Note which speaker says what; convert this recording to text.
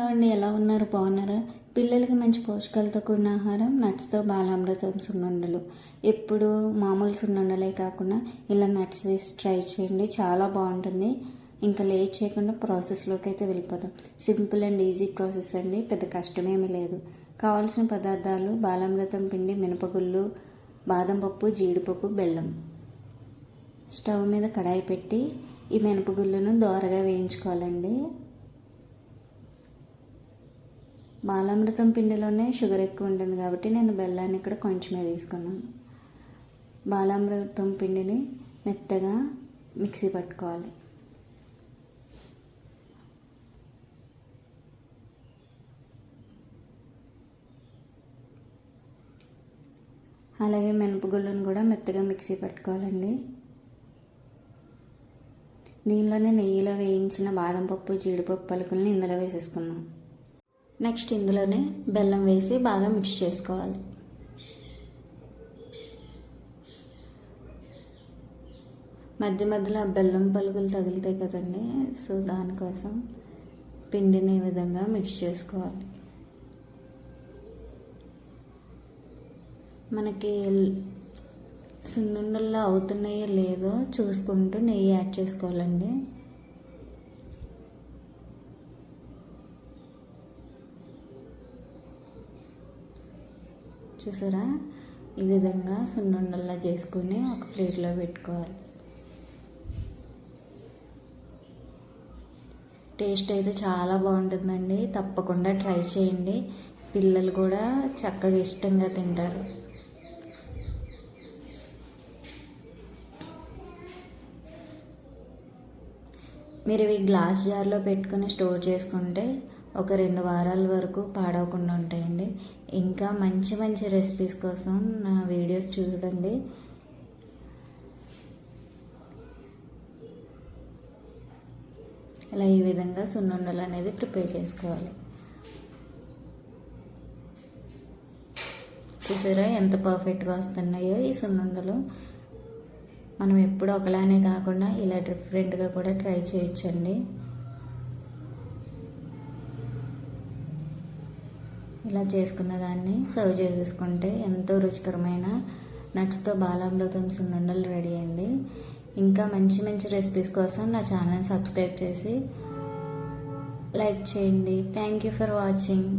Speaker 1: Hello అండి, ఎలా ఉన్నారు? బాగున్నారా? పిల్లలకి మంచి పోషకాలతో కూడిన ఆహారం నట్స్తో బాలామృతం సున్నుండలు. ఎప్పుడు మామూలు సున్నుండలే కాకుండా ఇలా నట్స్ వేసి ట్రై చేయండి, చాలా బాగుంటుంది. ఇంకా లేట్ చేయకుండా ప్రాసెస్లోకి అయితే వెళ్ళిపోదాం. సింపుల్ అండ్ ఈజీ ప్రాసెస్ అండి, పెద్ద కష్టమేమీ లేదు. కావాల్సిన పదార్థాలు: బాలామృతం పిండి, మినపగుళ్ళు, బాదం పప్పు, జీడిపప్పు, బెల్లం. స్టవ్ మీద కడాయి పెట్టి ఈ మినపగుళ్ళను దోరగా వేయించుకోవాలండి. బాలామృతం పిండిలోనే షుగర్ ఎక్కువ ఉంటుంది కాబట్టి నేను బెల్లాన్ని ఇక్కడ కొంచెమే తీసుకున్నాను. బాలామృతం పిండిని మెత్తగా మిక్సీ పట్టుకోవాలి. అలాగే మినపగుళ్ళను కూడా మెత్తగా మిక్సీ పట్టుకోవాలండి. దీనిలోనే నెయ్యిలో వేయించిన బాదం పప్పు, జీడిపప్పు పలుకుల్ని ఇందులో వేసేసుకున్నాం. నెక్స్ట్ ఇందులోనే బెల్లం వేసి బాగా మిక్స్ చేసుకోవాలి. మధ్య మధ్యలో బెల్లం పలుకులు తగులుతాయి కదండి, సో దానికోసం పిండిని ఈ విధంగా మిక్స్ చేసుకోవాలి. మనకి సున్నుండల్లో అవుతున్నాయో లేదో చూసుకుంటూ నెయ్యి యాడ్ చేసుకోవాలండి. చూసారా, ఈ విధంగా సున్నుండల్లా చేసుకుని ఒక ప్లేట్లో పెట్టుకోవాలి. టేస్ట్ అయితే చాలా బాగుంటుందండి, తప్పకుండా ట్రై చేయండి. పిల్లలు కూడా చక్కగా ఇష్టంగా తింటారు. మీరు ఇవి గ్లాస్ జార్లో పెట్టుకుని స్టోర్ చేసుకుంటే ఒక 2 వారాల వరకు పాడవకుండా ఉంటాయండి. ఇంకా మంచి మంచి రెసిపీస్ కోసం నా వీడియోస్ చూడండి. ఇలా ఈ విధంగా సున్నుండలు అనేది ప్రిపేర్ చేసుకోవాలి. చూసారా ఎంత పర్ఫెక్ట్గా వస్తున్నాయో ఈ సున్నుండలు. మనం ఎప్పుడు ఒకలానే కాకుండా ఇలా డిఫరెంట్గా కూడా ట్రై చేయొచ్చండి. ఇలా చేసుకున్న దాన్ని సర్వ్ చేసేసుకుంటే ఎంతో రుచికరమైన నట్స్తో బాలామృతం సున్నుండలు రెడీ అండి. ఇంకా మంచి మంచి రెసిపీస్ కోసం నా ఛానల్ సబ్స్క్రైబ్ చేసి లైక్ చేయండి. Thank you for watching.